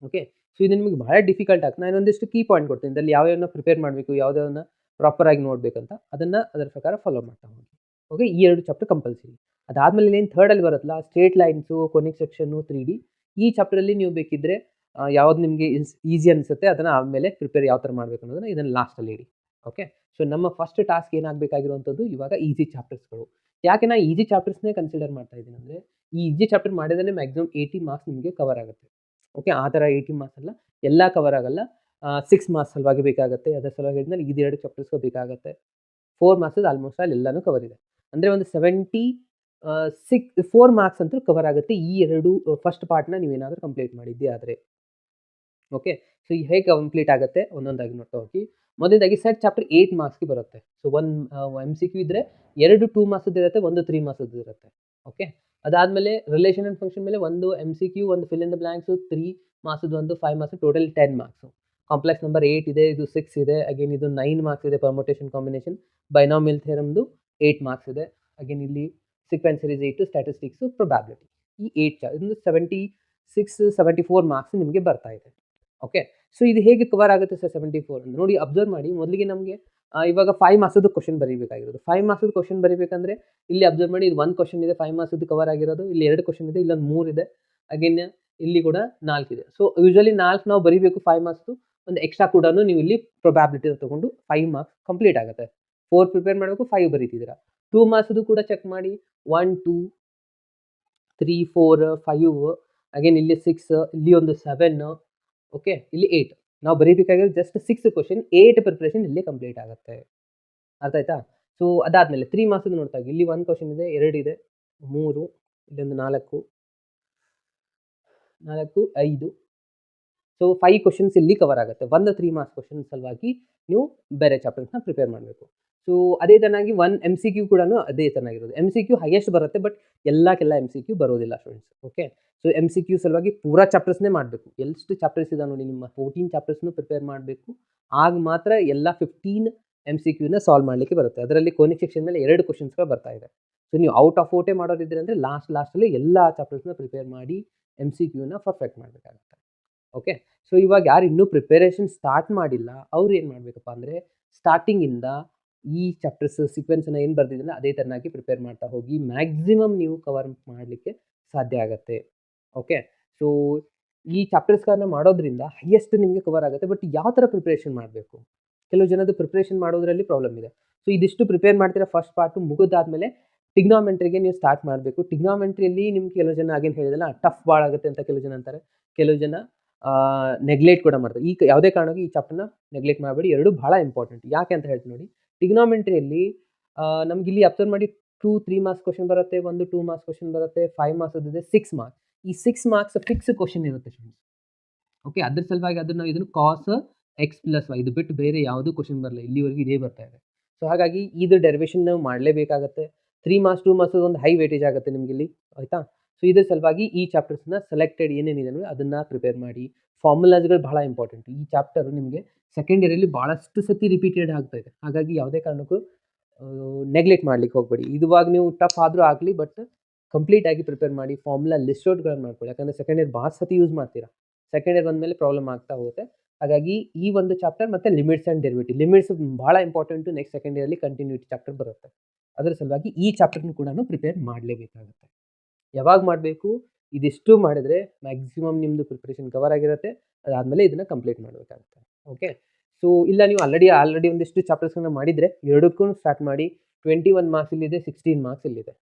S1: ಓಕೆ, ಸೊ ಇದು ನಿಮಗೆ ಬಹಳ ಡಿಫಿಕಲ್ಟ್ ಆಗ್ತದೆ. ನಾನು ಒಂದಿಷ್ಟು ಕೀ ಪಾಯಿಂಟ್ ಕೊಡ್ತೀನಿ, ಇದರಲ್ಲಿ ಯಾವ್ಯಾವನ್ನ ಪ್ರಿಪೇರ್ ಮಾಡಬೇಕು, ಯಾವುದನ್ನ ಪ್ರಾಪರಾಗಿ ನೋಡಬೇಕಂತ ಅದನ್ನು ಅದರ ಪ್ರಕಾರ ಫಾಲೋ ಮಾಡ್ತಾ ಹೋಗಿ. ಓಕೆ, ಈ 2 ಚಾಪ್ಟರ್ ಕಂಪಲ್ಸರಿ. ಅದಾದಮೇಲೆ ಏನು ಥರ್ಡಲ್ಲಿ ಬರುತ್ತಲ್ಲ, ಸ್ಟ್ರೇಟ್ ಲೈನ್ಸು, ಕೊನಿಕ್ ಸೆಕ್ಷನ್ನು, 3D, ಈ ಚಾಪ್ಟರಲ್ಲಿ ನೀವು ಬೇಕಿದ್ದರೆ ಯಾವ್ದು ನಿಮಗೆ ಈಸಿ ಅನಿಸುತ್ತೆ ಅದನ್ನು ಆಮೇಲೆ ಪ್ರಿಪೇರ್ ಯಾವ ಥರ ಮಾಡಬೇಕು ಅನ್ನೋದನ್ನು ಇದನ್ನು ಲಾಸ್ಟಲ್ಲಿ ಇಡಿ. ಓಕೆ, ಸೊ ನಮ್ಮ ಫಸ್ಟ್ ಟಾಸ್ಕ್ ಏನಾಗಬೇಕಾಗಿರುವಂಥದ್ದು ಇವಾಗ ಈಸಿ ಚಾಪ್ಟರ್ಸ್ಗಳು. ಯಾಕೆ ನಾನು ಈಸಿ ಚಾಪ್ಟರ್ಸ್ನೇ ಕನ್ಸಿಡರ್ ಮಾಡ್ತಾ ಇದ್ದೀನಿ ಅಂದರೆ, ಈ ಈಸಿ ಚಾಪ್ಟರ್ ಮಾಡಿದ್ರೆ ಮ್ಯಾಕ್ಸಿಮಮ್ 80 ಮಾರ್ಕ್ಸ್ ನಿಮಗೆ ಕವರ್ ಆಗುತ್ತೆ. ಓಕೆ, ಆ ಥರ 80 ಮಾರ್ಕ್ಸ್ ಅಲ್ಲ, ಎಲ್ಲ ಕವರ್ ಆಗಲ್ಲ. 6 ಮಾರ್ಕ್ಸ್ ಸಲುವಾಗಿ ಬೇಕಾಗುತ್ತೆ. ಅದರ ಸಲುವಾಗಿ ಹೇಳಿದ್ಮೇಲೆ ಇದು 2 ಚಾಪ್ಟರ್ಸ್ಗೂ ಬೇಕಾಗುತ್ತೆ. 4 ಮಾರ್ಕ್ಸ್ ಆಲ್ಮೋಸ್ಟ್ ಅಲ್ಲಿ ಎಲ್ಲನೂ ಕವರ್ ಇದೆ. ಅಂದರೆ ಒಂದು 4 ಮಾರ್ಕ್ಸ್ ಅಂತೂ ಕವರ್ ಆಗುತ್ತೆ ಈ 2 ಫಸ್ಟ್ ಪಾರ್ಟ್ನ ನೀವೇನಾದರೂ ಕಂಪ್ಲೀಟ್ ಮಾಡಿದ್ದೆ ಆದರೆ. ಓಕೆ, ಸೊ ಹೇಗೆ ಕಂಪ್ಲೀಟ್ ಆಗುತ್ತೆ ಒಂದೊಂದಾಗಿ ನೋಡ್ತಾ ಹೋಗಿ. ಮೊದಲನೇದಾಗಿ ಸೆಟ್ ಚಾಪ್ಟರ್ 8 ಮಾರ್ಕ್ಸ್ಗೆ ಬರುತ್ತೆ. ಸೊ ಒಂದು MCQ ಇದ್ದರೆ 2 2 ಮಾರ್ಕ್ಸ್ದು ಇರುತ್ತೆ, ಒಂದು 3 ಮಾರ್ಕ್ಸ್ದು ಇರುತ್ತೆ. ಓಕೆ, ಅದಾದಮೇಲೆ ರಿಲೇಷನ್ ಆ್ಯಂಡ್ ಫಂಕ್ಷನ್ ಮೇಲೆ ಒಂದು MCQ, ಒಂದು ಫಿಲ್ ಇನ್ ದ ಬ್ಲ್ಯಾಂಕ್ಸು, 3 ಮಾರ್ಕ್ಸ್ದು, ಒಂದು 5 marks, total 10 marks. Complex number 8 ಇದೆ, ಇದು 6 ಇದೆ, ಅಗೇನ್ ಇದು 9 ಮಾರ್ಕ್ಸ್ ಇದೆ. ಪರ್ಮುಟೇಷನ್ ಕಾಂಬಿನೇಷನ್, ಬೈನಾಮಿಯಲ್ ಥಿಯರಮ್ದು 8 ಮಾರ್ಕ್ಸ್ ಇದೆ. ಅಗೇನ್ ಇಲ್ಲಿ ಸೀಕ್ವೆನ್ಸ್ ಸೀರೀಸ್ 8, ಸ್ಟ್ಯಾಟಿಸ್ಟಿಕ್ಸು, ಪ್ರೊಬ್ಯಾಬಿಲಿಟಿ, ಈ 8 ಇದೊಂದು 74 ಮಾರ್ಕ್ಸ್ ನಿಮಗೆ ಬರ್ತಾ ಇದೆ. ಓಕೆ, ಸೊ ಇದು ಹೇಗೆ ಕವರ್ ಆಗುತ್ತೆ ಸರ್ 74 ಅಂತ ನೋಡಿ, ಅಬ್ಸರ್ವ್ ಮಾಡಿ. ಮೊದಲಿಗೆ ನಮಗೆ ಇವಾಗ 5 ಮಾರ್ಕ್ಸದ್ದು ಕ್ವಶನ್ ಬರೀಬೇಕಾಗಿರೋದು. 5 ಮಾರ್ಕ್ಸದ್ದು ಕ್ವಶನ್ ಬರೀಬೇಕಂದ್ರೆ ಇಲ್ಲಿ ಅಬ್ಸರ್ವ್ ಮಾಡಿ, ಇದು 1 ಕ್ವಶನ್ ಇದೆ 5 ಮಾರ್ಕ್ಸದ್ದು ಕವರ್ ಆಗಿರೋದು, ಇಲ್ಲಿ 2 ಕ್ವಶನ್ ಇದೆ, ಇಲ್ಲೊಂದು 3 ಇದೆ, ಅಗೇನ್ ಇಲ್ಲಿ ಕೂಡ 4 ಇದೆ. ಸೊ ಯೂಶಲಿ 4 ನಾವು ಬರೀಬೇಕು 5 ಮಾರ್ಕ್ಸ್ದು, ಒಂದು ಎಕ್ಸ್ಟ್ರಾ ಕೂಡ ನೀವು ಇಲ್ಲಿ ಪ್ರೊಬ್ಯಾಬಿಲಿಟಿ ತೊಗೊಂಡು 5 ಮಾರ್ಕ್ಸ್ ಕಂಪ್ಲೀಟ್ ಆಗುತ್ತೆ. 4 ಪ್ರಿಪೇರ್ ಮಾಡಬೇಕು, 5 ಬರೀತಿದ್ದೀರಾ. 2 ಮಾರ್ಕ್ಸ್ದು ಕೂಡ ಚೆಕ್ ಮಾಡಿ, 1 2 3 4 5, ಅಗೇನ್ ಇಲ್ಲಿ 6, ಇಲ್ಲಿ ಒಂದು 7, ಓಕೆ, ಇಲ್ಲಿ 8. ನಾವು ಬರೀಬೇಕಾಗಿರೋದು ಜಸ್ಟ್ 6 ಕ್ವಶನ್, 8 ಪ್ರಿಪ್ರೇಷನ್ ಇಲ್ಲಿ ಕಂಪ್ಲೀಟ್ ಆಗುತ್ತೆ. ಅರ್ಥ ಆಯ್ತಾ? ಸೊ ಅದಾದಮೇಲೆ 3 ಮಾರ್ಕ್ಸ್ದು ನೋಡ್ತಾ ಇದ್ದೀವಿ. ಇಲ್ಲಿ 1 ಕ್ವಶನ್ ಇದೆ, 2 ಇದೆ, 3, ಇಲ್ಲೊಂದು 4 5. ಸೊ 5 ಕ್ವಶನ್ಸ್ ಇಲ್ಲಿ ಕವರ್ ಆಗುತ್ತೆ. ಒಂದು 3 ಮಾರ್ಕ್ಸ್ ಕ್ವಶನ್ ಸಲುವಾಗಿ ನೀವು ಬೇರೆ ಚಾಪ್ಟರ್ಸ್ನ ಪ್ರಿಪೇರ್ ಮಾಡಬೇಕು. ಸೊ ಅದೇ ತರನಾಗಿ 1 MCQ ಕೂಡ ಅದೇ ತರನಾಗಿರೋದು. MCQ ಹೈಯೆಸ್ಟ್ ಬರುತ್ತೆ, ಬಟ್ ಎಲ್ಲಕ್ಕೆಲ್ಲ MCQ ಬರೋದಿಲ್ಲ ಸ್ಟೂಡೆಂಟ್ಸ್. ಓಕೆ, ಸೊ MCQ ಸಲುವಾಗಿ ಪೂರಾ ಚಾಪ್ಟರ್ಸ್ನೇ ಮಾಡಬೇಕು. ಎಷ್ಟು ಚಾಪ್ಟರ್ಸ್ ಇದೆ ನೋಡಿ, ನಿಮ್ಮ 14 ಚಾಪ್ಟರ್ಸ್ನು ಪ್ರಿಪೇರ್ ಮಾಡಬೇಕು. ಆಗ ಮಾತ್ರ ಎಲ್ಲ 15 MCQನ ಸಾಲ್ವ್ ಮಾಡಲಿಕ್ಕೆ ಬರುತ್ತೆ. ಅದರಲ್ಲಿ ಕೊನೆಯ ಸೆಕ್ಷನ್ ಮೇಲೆ 2 ಕ್ವಶನ್ಸ್ಗಳು ಬರ್ತಾ ಇದೆ. ಸೊ ನೀವು ಔಟ್ ಆಫ್ ಔಟೇ ಮಾಡೋದಿದ್ರೆ ಅಂದರೆ ಲಾಸ್ಟಲ್ಲಿ ಎಲ್ಲ ಚಾಪ್ಟರ್ಸ್ನ ಪ್ರಿಪೇರ್ ಮಾಡಿ MCQನ ಪರ್ಫೆಕ್ಟ್ ಮಾಡಬೇಕಾಗುತ್ತೆ. ಓಕೆ, ಸೊ ಇವಾಗ ಯಾರು ಇನ್ನೂ ಪ್ರಿಪರೇಷನ್ ಸ್ಟಾರ್ಟ್ ಮಾಡಿಲ್ಲ ಅವ್ರು ಏನು ಮಾಡಬೇಕಪ್ಪ ಅಂದರೆ, ಸ್ಟಾರ್ಟಿಂಗಿಂದ ಈ ಚಾಪ್ಟರ್ಸ್ ಸೀಕ್ವೆನ್ಸನ್ನು ಏನು ಬರ್ದಿದ್ದಿಲ್ಲ ಅದೇ ಥರನಾಗಿ ಪ್ರಿಪೇರ್ ಮಾಡ್ತಾ ಹೋಗಿ ಮ್ಯಾಕ್ಸಿಮಮ್ ನೀವು ಕವರ್ ಮಾಡಲಿಕ್ಕೆ ಸಾಧ್ಯ ಆಗುತ್ತೆ. ಓಕೆ, ಸೊ ಈ ಚಾಪ್ಟರ್ಸ್ಗಳನ್ನ ಮಾಡೋದ್ರಿಂದ ಹೈಯೆಸ್ಟ್ ನಿಮಗೆ ಕವರ್ ಆಗುತ್ತೆ. ಬಟ್ ಯಾವ ಥರ ಪ್ರಿಪ್ರೇಷನ್ ಮಾಡಬೇಕು, ಕೆಲವು ಜನದ್ದು ಪ್ರಿಪ್ರೇಷನ್ ಮಾಡೋದ್ರಲ್ಲಿ ಪ್ರಾಬ್ಲಮ್ ಇದೆ. ಸೊ ಇದಿಷ್ಟು ಪ್ರಿಪೇರ್ ಮಾಡ್ತೀರಾ, ಫಸ್ಟ್ ಪಾರ್ಟು ಮುಗಿದಾದ್ಮೇಲೆ ಟಿಗ್ನಾಮೆಂಟ್ರಿಗೆ ನೀವು ಸ್ಟಾರ್ಟ್ ಮಾಡಬೇಕು. ಟಿಗ್ನಾಮೆಂಟ್ರಿಯಲ್ಲಿ ನಿಮ್ಗೆ ಕೆಲವು ಜನ ಆಗೇನು ಹೇಳಿದಲ್ಲ, ಟಫ್ ಭಾಳ ಆಗುತ್ತೆ ಅಂತ ಕೆಲವು ಜನ ಅಂತಾರೆ, ಕೆಲವು ಜನ ನೆಗ್ಲೆಕ್ಟ್ ಕೂಡ ಮಾಡ್ತಾರೆ. ಈ ಯಾವುದೇ ಕಾರಣಕ್ಕೂ ಈ ಚಾಪ್ಟರ್ನ ನೆಗ್ಲೆಕ್ಟ್ ಮಾಡಬೇಡಿ, ಎರಡು ಭಾಳ ಇಂಪಾರ್ಟೆಂಟ್. ಯಾಕೆ ಅಂತ ಹೇಳ್ತೀನಿ ನೋಡಿ, ಟಿಗ್ನಾಮೆಂಟ್ರಿಯಲ್ಲಿ ನಮ್ಗೆ ಇಲ್ಲಿ ಅಬ್ಸರ್ವ್ ಮಾಡಿ 2 3 ಮಾರ್ಕ್ಸ್ ಕ್ವಶನ್ ಬರುತ್ತೆ, ಒಂದು 2 ಮಾರ್ಕ್ಸ್ ಕ್ವಶನ್ ಬರುತ್ತೆ, 5 ಮಾರ್ಕ್ಸ್ ಇದೆ, 6 ಮಾರ್ಕ್ಸ್. ಈ 6 ಮಾರ್ಕ್ಸ್ ಫಿಕ್ಸ್ ಕ್ವಶನ್ ಇರುತ್ತೆ ಸ್ಟೂಡೆಂಟ್ಸ್. ಓಕೆ, ಅದ್ರ ಸಲುವಾಗಿ ಅದನ್ನು ಇದನ್ನು ಕಾಸ್ x + y ಇದು ಬಿಟ್ಟು ಬೇರೆ ಯಾವುದೂ ಕ್ವಶನ್ ಬರಲ್ಲ, ಇಲ್ಲಿವರೆಗೂ ಇದೇ ಬರ್ತಾ ಇದೆ. ಸೊ ಹಾಗಾಗಿ ಇದು ಡೆರಿವೇಷನ್ ನಾವು ಮಾಡಲೇಬೇಕಾಗತ್ತೆ. 3 ಮಾರ್ಕ್ಸ್ 2 ಮಾರ್ಕ್ಸ್ ಒಂದು ಹೈ ವೇಟೇಜ್ ಆಗುತ್ತೆ ನಿಮಗೆ ಇಲ್ಲಿ, ಆಯಿತಾ? ಸೊ ಇದ್ರ ಸಲುವಾಗಿ ಈ ಚಾಪ್ಟರ್ಸ್ನ ಸೆಲೆಕ್ಟೆಡ್ ಏನೇನಿದೆ ಅಂದರೆ ಅದನ್ನು ಪ್ರಿಪೇರ್ ಮಾಡಿ. ಫಾರ್ಮುಲಾಸ್ಗಳು ಬಹಳ ಇಂಪಾರ್ಟೆಂಟ್. ಈ ಚಾಪ್ಟರು ನಿಮಗೆ ಸೆಕೆಂಡ್ ಇಯರಲ್ಲಿ ಭಾಳಷ್ಟು ಸತಿ ರಿಪೀಟೆಡ್ ಆಗ್ತಾ ಇದೆ. ಹಾಗಾಗಿ ಯಾವುದೇ ಕಾರಣಕ್ಕೂ ನೆಗ್ಲೆಕ್ಟ್ ಮಾಡ್ಲಿಕ್ಕೆ ಹೋಗಬೇಡಿ. ಇದುವಾಗ ನೀವು ಟಫ್ ಆದರೂ ಆಗಲಿ, ಬಟ್ ಕಂಪ್ಲೀಟಾಗಿ ಪ್ರಿಪೇರ್ ಮಾಡಿ. ಫಾರ್ಮುಲಾ ಲಿಸ್ಟ್ ಔಟ್ಗಳನ್ನು ಮಾಡ್ಕೊಳ್ಳಿ, ಯಾಕಂದರೆ ಸೆಕೆಂಡ್ ಇಯರ್ ಭಾಳ ಸತಿ ಯೂಸ್ ಮಾಡ್ತೀರಾ. ಸೆಕೆಂಡ್ ಇಯರ್ ಬಂದಮೇಲೆ ಪ್ರಾಬ್ಲಮ್ ಆಗ್ತಾ ಹೋಗುತ್ತೆ. ಹಾಗಾಗಿ ಈ ಒಂದು ಚಾಪ್ಟರ್ ಮತ್ತು ಲಿಮಿಟ್ಸ್ ಆ್ಯಂಡ್ ಡೆರಿವೇಟಿವ್, ಲಿಮಿಟ್ಸ್ ಭಾಳ ಇಂಪಾರ್ಟೆಂಟು. ನೆಕ್ಸ್ಟ್ ಸೆಕೆಂಡ್ ಇಯರಲ್ಲಿ ಕಂಟಿನ್ಯೂಟಿ ಚಾಪ್ಟರ್ ಬರುತ್ತೆ. ಅದರ ಸಲುವಾಗಿ ಈ ಚಾಪ್ಟರ್ನ ಕೂಡ ಪ್ರಿಪೇರ್ ಮಾಡಲೇಬೇಕಾಗುತ್ತೆ. ಯಾವಾಗ ಮಾಡಬೇಕು, ಇದಿಷ್ಟು ಮಾಡಿದರೆ ಮ್ಯಾಕ್ಸಿಮಮ್ ನಿಮ್ಮದು ಪ್ರಿಪ್ರೇಷನ್ ಕವರ್ ಆಗಿರುತ್ತೆ. ಅದಾದಮೇಲೆ ಇದನ್ನು ಕಂಪ್ಲೀಟ್ ಮಾಡಬೇಕಾಗುತ್ತೆ. ಓಕೆ, ಸೊ ಇಲ್ಲ ನೀವು ಆಲ್ರೆಡಿ ಒಂದಿಷ್ಟು ಚಾಪ್ಟರ್ಸ್ಗಳನ್ನ ಮಾಡಿದರೆ ಎರಡಕ್ಕೂ ಸ್ಟಾರ್ಟ್ ಮಾಡಿ. 21 ಮಾರ್ಕ್ಸ್ ಇಲ್ಲಿದೆ, 16 ಮಾರ್ಕ್ಸ್ ಇಲ್ಲಿದೆ.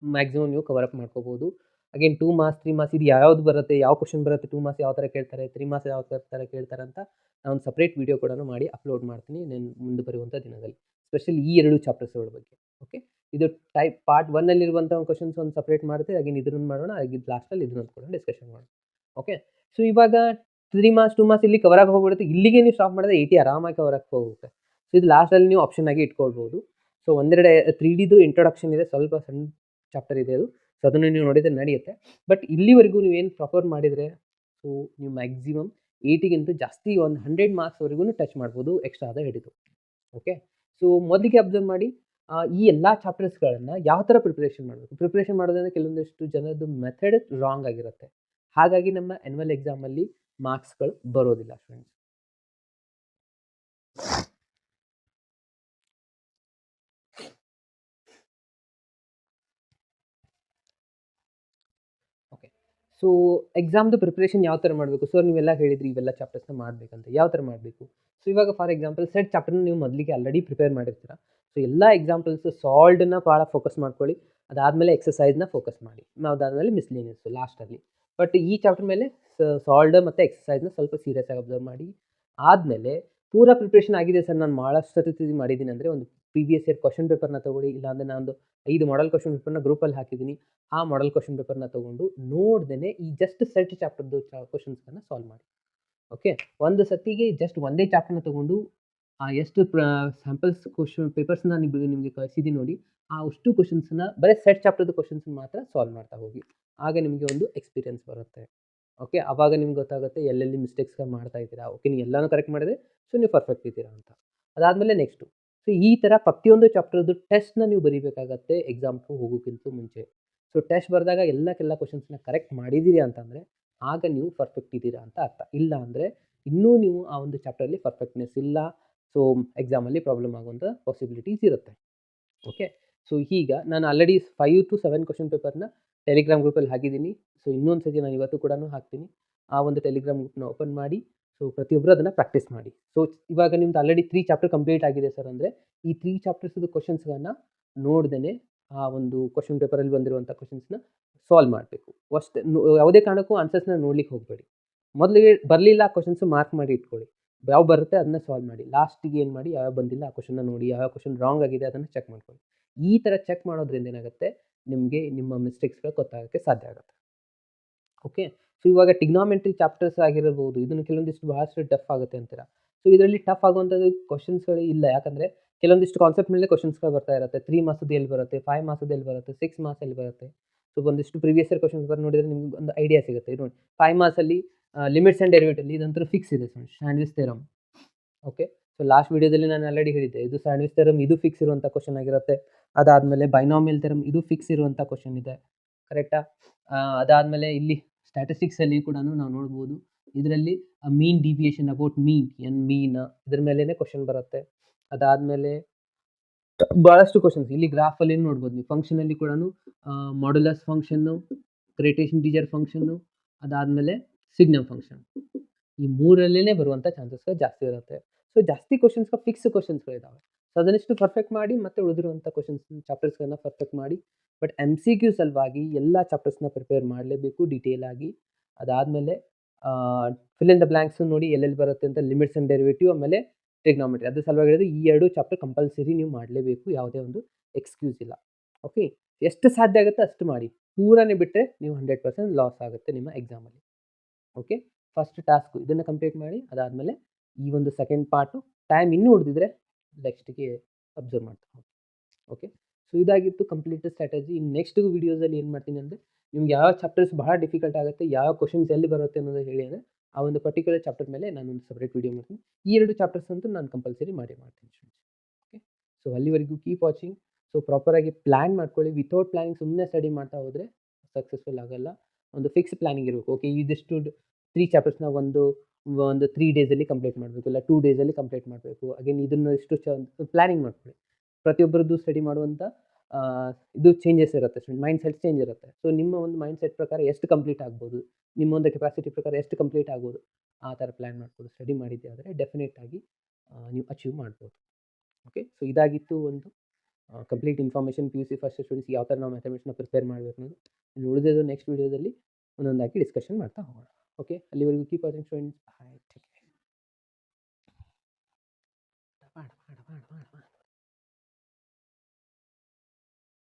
S1: ಮ್ಯಾಕ್ಸಿಮಮ್ ನೀವು ಕವರ್ ಅಪ್ ಮಾಡ್ಕೋಬೋದು. ಅಗೇನ್ 2 ಮಾರ್ಕ್ಸ್ 3 ಮಾರ್ಕ್ಸ್ ಇದು ಯಾವ್ದು ಬರುತ್ತೆ, ಯಾವ ಕ್ವಶನ್ ಬರುತ್ತೆ, 2 ಮಾರ್ಕ್ಸ್ ಯಾವ ಥರ ಕೇಳ್ತಾರೆ, 3 ಮಾರ್ಕ್ಸ್ ಯಾವ ಥರ ಕೇಳ್ತಾರೆ ಅಂತ ನಾನು ಒಂದು ಸಪ್ರೇಟ್ ವೀಡಿಯೋ ಕೂಡ ಮಾಡಿ ಅಪ್ಲೋಡ್ ಮಾಡ್ತೀನಿ ನಾನು ಮುಂದೆ ಬರುವಂಥ ದಿನದಲ್ಲಿ, ಸ್ಪೆಷಲಿ ಈ 2 ಚಾಪ್ಟರ್ಸ್ಗಳ ಬಗ್ಗೆ. ಓಕೆ, ಇದು ಪಾರ್ಟ್ 1ನಲ್ಲಿರುವಂಥ ಒಂದು ಕ್ವಶನ್ಸ್ ಒಂದು ಸಪ್ರೇಟ್ ಮಾಡುತ್ತೆ. ಅಗೇನ್ ಇದನ್ನು ಮಾಡೋಣ, ಆಗಿದ್ದು ಲಾಸ್ಟಲ್ಲಿ ಇದನ್ನೊಂದು ಕೂಡ ಡಿಸ್ಕಷನ್ ಮಾಡೋಣ. ಓಕೆ, ಸೊ ಇವಾಗ 3 ಮಾರ್ಕ್ಸ್ 2 ಮಾರ್ಕ್ಸ್ ಇಲ್ಲಿ ಕವರ್ ಆಗಿ ಹೋಗ್ಬಿಡುತ್ತೆ. ಇಲ್ಲಿಗೆ ನೀವು ಸ್ಟಾಪ್ ಮಾಡಿದ್ರೆ 80 ಆರಾಮಾಗಿ ಕವರ್ ಆಗಿ ಹೋಗುತ್ತೆ. ಸೊ ಇದು ಲಾಸ್ಟಲ್ಲಿ ನೀವು ಆಪ್ಷನ್ ಆಗಿ ಇಟ್ಕೊಳ್ಬೋದು. ಸೊ ಒಂದೆರಡು 3Dದು ಇಂಟ್ರೊಡಕ್ಷನ್ ಇದೆ, ಸ್ವಲ್ಪ ಸಣ್ಣ ಚಾಪ್ಟರ್ ಇದೆ ಅದು. ಸೊ ಅದನ್ನು ನೀವು ನೋಡಿದರೆ ನಡೆಯುತ್ತೆ. ಬಟ್ ಇಲ್ಲಿವರೆಗೂ ನೀವೇನು ಪ್ರಾಪರ್ ಮಾಡಿದರೆ ಸೊ ನೀವು ಮ್ಯಾಕ್ಸಿಮಮ್ 80ಗಿಂತ ಜಾಸ್ತಿ ಒಂದು 100 ಮಾರ್ಕ್ಸ್ವರೆಗೂ ಟಚ್ ಮಾಡ್ಬೋದು ಎಕ್ಸ್ಟ್ರಾ ಹಿಡಿದು. ಓಕೆ, ಸೊ ಮೊದಲಿಗೆ ಅಬ್ಸರ್ವ್ ಮಾಡಿ ಈ ಎಲ್ಲ ಚಾಪ್ಟರ್ಸ್ಗಳನ್ನು ಯಾವ ಥರ ಪ್ರಿಪ್ರೇಷನ್ ಮಾಡಬೇಕು. ಪ್ರಿಪ್ರೇಷನ್ ಮಾಡೋದಂದ್ರೆ ಕೆಲವೊಂದಿಷ್ಟು ಜನದ್ದು ಮೆಥಡ್ ರಾಂಗ್ ಆಗಿರುತ್ತೆ, ಹಾಗಾಗಿ ನಮ್ಮ ಆ್ಯನ್ಯುವಲ್ ಎಕ್ಸಾಮಲ್ಲಿ ಮಾರ್ಕ್ಸ್ಗಳು ಬರೋದಿಲ್ಲ ಫ್ರೆಂಡ್ಸ್. ಓಕೆ, ಸೊ ಎಕ್ಸಾಮ್ದು ಪ್ರಿಪ್ರೇಷನ್ ಯಾವ ಥರ ಮಾಡಬೇಕು. ಸೊ ನೀವೆಲ್ಲ ಹೇಳಿದ್ರಿ ಇವೆಲ್ಲ ಚಾಪ್ಟರ್ಸ್ನ ಮಾಡಬೇಕಂತ, ಯಾವ ಥರ ಮಾಡಬೇಕು. ಸೊ ಇವಾಗ ಫಾರ್ ಎಕ್ಸಾಂಪಲ್ ಸೆಟ್ ಚಾಪ್ಟರ್ನ ನೀವು ಮೊದಲಿಗೆ ಆಲ್ರೆಡಿ ಪ್ರಿಪೇರ್ ಮಾಡಿರ್ತೀರ. ಸೊ ಎಲ್ಲ ಎಕ್ಸಾಂಪಲ್ಸು ಸಾಲ್ಡ್ನ ಭಾಳ ಫೋಕಸ್ ಮಾಡ್ಕೊಳ್ಳಿ, ಅದಾದಮೇಲೆ ಎಕ್ಸಸೈಸ್ನ ಫೋಕಸ್ ಮಾಡಿ, ಅದಾದಮೇಲೆ ಮಿಸ್ಲೇನಿಯಸ್ಸು ಲಾಸ್ಟಲ್ಲಿ. ಬಟ್ ಈ ಚಾಪ್ಟರ್ ಮೇಲೆ ಸಾಲ್ಡ್ ಮತ್ತು ಎಕ್ಸಸೈಸ್ನ ಸ್ವಲ್ಪ ಸೀರಿಯಸ್ ಆಗಿ ಅಬ್ಸರ್ವ್ ಮಾಡಿ. ಆದಮೇಲೆ ಪೂರಾ ಪ್ರಿಪ್ರೇಷನ್ ಆಗಿದೆ ಸರ್, ನಾನು ಭಾಳಷ್ಟು ಸತಿ ಮಾಡಿದ್ದೀನಿ ಅಂದರೆ ಒಂದು ಪ್ರೀವಿಯಸ್ ಇಯರ್ ಕ್ವಶನ್ ಪೇಪರ್ನ ತೊಗೊಳ್ಳಿ, ಇಲ್ಲಾಂದರೆ ನಾನೊಂದು 5 ಮಾಡೆಲ್ ಕ್ವಶನ್ ಪೇಪರ್ನ ಗ್ರೂಪಲ್ಲಿ ಹಾಕಿದ್ದೀನಿ. ಆ ಮಾಡೆಲ್ ಕ್ವಶನ್ ಪೇಪರ್ನ ತೊಗೊಂಡು ನೋಡ್ದೇ ಈ ಜಸ್ಟ್ ಸೆಟ್ ಚಾಪ್ಟರ್ದು ಕ್ವಶನ್ಸ್ಗಳನ್ನ ಸಾಲ್ವ್ ಮಾಡಿ. ಓಕೆ, ಒಂದು ಸತಿಗೆ ಜಸ್ಟ್ ಒಂದೇ ಚಾಪ್ಟರ್ನ ತೊಗೊಂಡು ಎಷ್ಟು ಸ್ಯಾಂಪಲ್ಸ್ ಕ್ವಶನ್ ಪೇಪರ್ಸ್ನ ನಿಮಗೆ ಕಳಿಸಿದ್ದೀನಿ ನೋಡಿ, ಆ ಅಷ್ಟು ಕ್ವಶನ್ಸ್ನ ಬರೀ ಸೆಟ್ ಚಾಪ್ಟರ್ದು ಕ್ವಶನ್ಸ್ ಮಾತ್ರ ಸಾಲ್ವ್ ಮಾಡ್ತಾ ಹೋಗಿ. ಆಗ ನಿಮಗೆ ಒಂದು ಎಕ್ಸ್ಪೀರಿಯನ್ಸ್ ಬರುತ್ತೆ. ಓಕೆ, ಆವಾಗ ನಿಮ್ಗೆ ಗೊತ್ತಾಗುತ್ತೆ ಎಲ್ಲೆಲ್ಲಿ ಮಿಸ್ಟೇಕ್ಸ್ಗಳು ಮಾಡ್ತಾ ಇದ್ದೀರಾ. ಓಕೆ, ನೀವು ಎಲ್ಲನೂ ಕರೆಕ್ಟ್ ಮಾಡಿದ್ರೆ ಸೊ ನೀವು ಪರ್ಫೆಕ್ಟ್ ಇದ್ದೀರಾ ಅಂತ. ಅದಾದಮೇಲೆ ನೆಕ್ಸ್ಟು, ಸೊ ಈ ಥರ ಪ್ರತಿಯೊಂದು ಚಾಪ್ಟರ್ದು ಟೆಸ್ಟ್ನ ನೀವು ಬರೀಬೇಕಾಗತ್ತೆ ಎಕ್ಸಾಮ್ಗೆ ಹೋಗೋಕ್ಕಿಂತ ಮುಂಚೆ. ಸೊ ಟೆಸ್ಟ್ ಬರೆದಾಗ ಎಲ್ಲಕ್ಕೆಲ್ಲ ಕ್ವಶನ್ಸ್ನ ಕರೆಕ್ಟ್ ಮಾಡಿದ್ದೀರಿ ಅಂತಂದರೆ ಆಗ ನೀವು ಪರ್ಫೆಕ್ಟ್ ಇದ್ದೀರಾ ಅಂತ ಅರ್ಥ. ಇಲ್ಲ ಅಂದರೆ ಇನ್ನೂ ನೀವು ಆ ಒಂದು ಚಾಪ್ಟರಲ್ಲಿ ಪರ್ಫೆಕ್ಟ್ನೆಸ್ ಇಲ್ಲ, ಸೊ ಎಕ್ಸಾಮಲ್ಲಿ ಪ್ರಾಬ್ಲಮ್ ಆಗುವಂಥ ಪಾಸಿಬಿಲಿಟೀಸ್ ಇರುತ್ತೆ. ಓಕೆ, ಸೊ ಈಗ ನಾನು ಆಲ್ರೆಡಿ 5 to 7 ಕ್ವಶನ್ ಪೇಪರ್ನ ಟೆಲಿಗ್ರಾಮ್ ಗ್ರೂಪಲ್ಲಿ ಹಾಕಿದ್ದೀನಿ. ಸೊ ಇನ್ನೊಂದು ಸತಿ ನಾನು ಇವತ್ತು ಕೂಡ ಹಾಕ್ತೀನಿ. ಆ ಒಂದು ಟೆಲಿಗ್ರಾಮ್ ಗ್ರೂಪ್ನ ಓಪನ್ ಮಾಡಿ, ಸೊ ಪ್ರತಿಯೊಬ್ಬರು ಅದನ್ನು ಪ್ರಾಕ್ಟೀಸ್ ಮಾಡಿ. ಸೊ ಇವಾಗ ನಿಮ್ದು ಆಲ್ರೆಡಿ 3 ಚಾಪ್ಟರ್ ಕಂಪ್ಲೀಟ್ ಆಗಿದೆ ಸರ್ ಅಂದರೆ ಈ 3 ಚಾಪ್ಟರ್ಸ್ದು ಕ್ವಶನ್ಸ್ಗಳನ್ನು ನೋಡ್ದೇ ಆ ಒಂದು ಕ್ವಶನ್ ಪೇಪರಲ್ಲಿ ಬಂದಿರುವಂಥ ಕ್ವಶನ್ಸ್ನ ಸಾಲ್ವ್ ಮಾಡಬೇಕು. ಅಷ್ಟೇ, ಯಾವುದೇ ಕಾರಣಕ್ಕೂ ಆನ್ಸರ್ಸ್ನ ನೋಡ್ಲಿಕ್ಕೆ ಹೋಗಬೇಡಿ. ಮೊದಲಿಗೆ ಬರಲಿಲ್ಲ ಕ್ವಶನ್ಸು ಮಾರ್ಕ್ ಮಾಡಿ ಇಟ್ಕೊಳ್ಳಿ, ಯಾವ ಬರುತ್ತೆ ಅದನ್ನ ಸಾಲ್ವ್ ಮಾಡಿ. ಲಾಸ್ಟಿಗೆ ಏನು ಮಾಡಿ, ಯಾವ ಬಂದಿಲ್ಲ ಆ ಕ್ವಶನ್ನ ನೋಡಿ, ಯಾವ ಕ್ವಶನ್ ರಾಂಗ್ ಆಗಿದೆ ಅದನ್ನು ಚೆಕ್ ಮಾಡ್ಕೊಳ್ಳಿ. ಈ ಥರ ಚೆಕ್ ಮಾಡೋದ್ರಿಂದ ಏನಾಗುತ್ತೆ, ನಿಮಗೆ ನಿಮ್ಮ ಮಿಸ್ಟೇಕ್ಸ್ಗಳು ಗೊತ್ತಾಗೋಕ್ಕೆ ಸಾಧ್ಯ ಆಗುತ್ತೆ. ಓಕೆ, ಸೊ ಇವಾಗ ಟಿಗ್ನಾಮೆಂಟ್ರಿ ಚಾಪ್ಟರ್ಸ್ ಆಗಿರ್ಬೋದು, ಇದನ್ನು ಕೆಲವೊಂದಿಷ್ಟು ಭಾಳಷ್ಟು ಟಫ್ ಆಗುತ್ತೆ ಅಂತೀರ. ಸೊ ಇದರಲ್ಲಿ ಟಫ್ ಆಗುವಂಥದ್ದು ಕ್ವಶನ್ಸ್ಗಳು ಇಲ್ಲ, ಯಾಕಂದರೆ ಕೆಲವೊಂದಿಷ್ಟು ಕಾನ್ಸೆಪ್ಟ್ ಮೇಲೆ ಕ್ವಶನ್ಸ್ಗಳು ಬರ್ತಾ ಇರುತ್ತೆ. 3 ಮಾರ್ಕ್ಸ್ದು ಎಲ್ಲಿ ಬರುತ್ತೆ, 5 ಮಾರ್ಕ್ಸ್ದು ಎಲ್ಲಿ ಬರುತ್ತೆ, 6 ಮಾರ್ಕ್ಸ್ ಎಲ್ಲಿ ಬರುತ್ತೆ. ಸೊ ಒಂದಿಷ್ಟು ಪ್ರೀವಿಯಸ್ ಇಯರ್ ಕ್ವಶನ್ ಪೇಪರ್ ನೋಡಿದರೆ ನಿಮ್ಗೆ ಒಂದು ಐಡಿಯಾ ಸಿಗುತ್ತೆ. ನೋಡಿ 5 ಮಾರ್ಕ್ಸಲ್ಲಿ ಲಿಮಿಟ್ಸ್ ಆ್ಯಂಡ್ ಡೆರಿವೇಟಿವ್ ಇದಂತೂ ಫಿಕ್ಸ್ ಇದೆ sandwich theorem. Okay, so last ವೀಡಿಯೋದಲ್ಲಿ ನಾನು ಆಲ್ರೆಡಿ ಹೇಳಿದ್ದೆ, ಇದು ಸ್ಯಾಂಡ್ವಿಚ್ ಥಿಯರಮ್ ಇದು ಫಿಕ್ಸ್ ಇರುವಂಥ ಕ್ವಶನ್ ಆಗಿರುತ್ತೆ. ಅದಾದಮೇಲೆ ಬೈನಾಮಿಯಲ್ ಥಿಯರಮ್ ಇದು ಫಿಕ್ಸ್ ಇರುವಂಥ ಕ್ವಶನ್ ಇದೆ, ಕರೆಕ್ಟಾ. ಅದಾದಮೇಲೆ ಇಲ್ಲಿ ಸ್ಟ್ಯಾಟಿಸ್ಟಿಕ್ಸಲ್ಲಿ ಕೂಡ ನಾವು ನೋಡ್ಬೋದು, ಇದರಲ್ಲಿ ಮೀನ್ ಡಿವಿಯೇಷನ್ ಅಬೌಟ್ ಮೀನ್ ಇದ್ರ ಮೇಲೇ ಕ್ವಶನ್ ಬರುತ್ತೆ. ಅದಾದಮೇಲೆ ಭಾಳಷ್ಟು ಕ್ವಶನ್ಸ್ ಇಲ್ಲಿ ಗ್ರಾಫಲ್ಲಿ ನೋಡ್ಬೋದು ನೀವು. ಫಂಕ್ಷನಲ್ಲಿ ಕೂಡ ಮಾಡ್ಯುಲಸ್ ಫಂಕ್ಷನ್ನು, ಗ್ರೇಟೇಷನ್ ಇಂಟಿಜರ್ ಫಂಕ್ಷನ್ನು, ಅದಾದಮೇಲೆ ಸಿಗ್ನಮ್ ಫಂಕ್ಷನ್, ಈ ಮೂರಲ್ಲೇ ಬರುವಂಥ ಚಾನ್ಸಸ್ಗಳು ಜಾಸ್ತಿ ಇರುತ್ತೆ. ಸೊ ಜಾಸ್ತಿ ಕ್ವಶನ್ಸ್ಗಳು ಫಿಕ್ಸ್ ಕ್ವಶನ್ಸ್ಗಳಿದ್ದಾವೆ. ಸೊ ಅದನ್ನಿಷ್ಟು ಪರ್ಫೆಕ್ಟ್ ಮಾಡಿ ಮತ್ತೆ ಉಳಿದಿರುವಂಥ ಕ್ವಶನ್ಸ್ ಚಾಪ್ಟರ್ಸ್ಗಳನ್ನ ಪರ್ಫೆಕ್ಟ್ ಮಾಡಿ. ಬಟ್ MCQ ಸಲುವಾಗಿ ಎಲ್ಲ ಚಾಪ್ಟರ್ಸ್ನ ಪ್ರಿಪೇರ್ ಮಾಡಲೇಬೇಕು ಡೀಟೇಲ್ ಆಗಿ. ಅದಾದಮೇಲೆ ಫಿಲ್ ಇನ್ ದ ಬ್ಲ್ಯಾಂಕ್ಸ್ ನೋಡಿ ಎಲ್ಲೆಲ್ಲಿ ಬರುತ್ತೆ ಅಂತ, ಲಿಮಿಟ್ಸ್ ಆ್ಯಂಡ್ ಡೆರಿವೇಟಿವ್, ಆಮೇಲೆ ಟ್ರಿಗ್ನಾಮೆಟ್ರಿ. ಅದ್ರ ಸಲುವಾಗಿ ಹೇಳಿದ್ರೆ ಈ 2 ಚಾಪ್ಟರ್ ಕಂಪಲ್ಸರಿ ನೀವು ಮಾಡಲೇಬೇಕು, ಯಾವುದೇ ಒಂದು ಎಕ್ಸ್ಕ್ಯೂಸ್ ಇಲ್ಲ. ಓಕೆ, ಎಷ್ಟು ಸಾಧ್ಯ ಆಗುತ್ತೆ ಅಷ್ಟು ಮಾಡಿ, ಪೂರನೇ ಬಿಟ್ಟರೆ ನೀವು 100% ಲಾಸ್ ಆಗುತ್ತೆ ನಿಮ್ಮ ಎಕ್ಸಾಮಲ್ಲಿ. ಓಕೆ, ಫಸ್ಟ್ ಟಾಸ್ಕು ಇದನ್ನು ಕಂಪ್ಲೀಟ್ ಮಾಡಿ. ಅದಾದಮೇಲೆ ಈ ಒಂದು ಸೆಕೆಂಡ್ ಪಾರ್ಟು ಟೈಮ್ ಇನ್ನೂ ಉಳಿದಿದ್ರೆ ನೆಕ್ಸ್ಟಿಗೆ ಅಬ್ಸರ್ವ್ ಮಾಡ್ತಾ ಹೋಗಿ. ಓಕೆ, ಸೊ ಇದಾಗಿತ್ತು ಕಂಪ್ಲೀಟ್ ಸ್ಟ್ರಾಟಜಿ. ನೆಕ್ಸ್ಟ್ ವೀಡಿಯೋಸಲ್ಲಿ ಏನು ಮಾಡ್ತೀನಿ ಅಂದರೆ ನಿಮ್ಗೆ ಯಾವ ಚಾಪ್ಟರ್ಸ್ ಬಹಳ ಡಿಫಿಕಲ್ಟ್ ಆಗುತ್ತೆ, ಯಾವ ಕ್ವಶನ್ಸ್ ಎಲ್ಲಿ ಬರುತ್ತೆ ಅನ್ನೋದು ಹೇಳಿ ಅಂದರೆ ಆ ಒಂದು ಪರ್ಟಿಕ್ಯುಲರ್ ಚಾಪ್ಟರ್ ಮೇಲೆ ನಾನೊಂದು ಸಪ್ರೇಟ್ ವೀಡಿಯೋ ಮಾಡ್ತೀನಿ. ಈ 2 ಚಾಪ್ಟರ್ಸ್ ಅಂತೂ ನಾನು ಕಂಪಲ್ಸರಿ ಮಾಡ್ತೀನಿ ಸ್ಟೂಡೆಂಟ್ಸ್. ಓಕೆ, ಸೊ ಅಲ್ಲಿವರೆಗೂ ಕೀಪ್ ವಾಚಿಂಗ್. ಸೊ ಪ್ರಾಪರಾಗಿ ಪ್ಲ್ಯಾನ್ ಮಾಡ್ಕೊಳ್ಳಿ. ವಿತೌಟ್ ಪ್ಲ್ಯಾನಿಂಗ್ ಸುಮ್ಮನೆ ಸ್ಟಡಿ ಮಾಡ್ತಾ ಹೋದರೆ ಸಕ್ಸಸ್ಫುಲ್ ಆಗೋಲ್ಲ. ಒಂದು ಫಿಕ್ಸ್ ಪ್ಲ್ಯಾನಿಂಗ್ ಇರಬೇಕು. ಓಕೆ, ಇದಿಷ್ಟು 3 ಚಾಪ್ಟರ್ಸ್ನ ಒಂದು 3 ಡೇಸಲ್ಲಿ ಕಂಪ್ಲೀಟ್ ಮಾಡಬೇಕು, ಇಲ್ಲ 2 ಡೇಸಲ್ಲಿ ಕಂಪ್ಲೀಟ್ ಮಾಡಬೇಕು. ಅಗೇನ್ ಇದನ್ನು ಇಷ್ಟು ಪ್ಲ್ಯಾನಿಂಗ್ ಮಾಡ್ಕೊಳ್ಳಿ. ಪ್ರತಿಯೊಬ್ಬರದ್ದು ಸ್ಟಡಿ ಮಾಡುವಂಥ ಇದು ಚೇಂಜಸ್ ಇರುತ್ತೆ, ಮೈಂಡ್ ಸೆಟ್ ಚೇಂಜ್ ಇರುತ್ತೆ. ಸೊ ನಿಮ್ಮ ಒಂದು ಮೈಂಡ್ ಸೆಟ್ ಪ್ರಕಾರ ಎಷ್ಟು ಕಂಪ್ಲೀಟ್ ಆಗ್ಬೋದು, ನಿಮ್ಮ ಒಂದು ಕೆಪಾಸಿಟಿ ಪ್ರಕಾರ ಎಷ್ಟು ಕಂಪ್ಲೀಟ್ ಆಗ್ಬೋದು, ಆ ಥರ ಪ್ಲ್ಯಾನ್ ಮಾಡಿಕೊಂಡು ಸ್ಟಡಿ ಮಾಡಿದ್ದೆ ಆದರೆ ಡೆಫಿನೆಟ್ ಆಗಿ ನೀವು ಅಚೀವ್ ಮಾಡ್ಬೋದು. ಓಕೆ, ಸೊ ಇದಾಗಿತ್ತು ಒಂದು complete information PUC first students ಯಾವ ಥರ ನಾವು ಮ್ಯಾಥಮೆಟಿಕ್ಸ್ನ ಪ್ರಿಪೇರ್ ಮಾಡಬೇಕು ಅನ್ನೋದು. ಇನ್ನು ಉಳಿದಿದ್ದು ನೆಕ್ಸ್ಟ್ ವೀಡಿಯೋದಲ್ಲಿ ಒಂದೊಂದಾಗಿ ಡಿಸ್ಕಷನ್ ಮಾಡ್ತಾ ಹೋಗೋಣ. ಓಕೆ, ಅಲ್ಲಿವರೆಗೂ ಕೀಪ್ ವಾಚಿಂಗ್ ಸ್ಟೂಡೆಂಟ್ಸ್.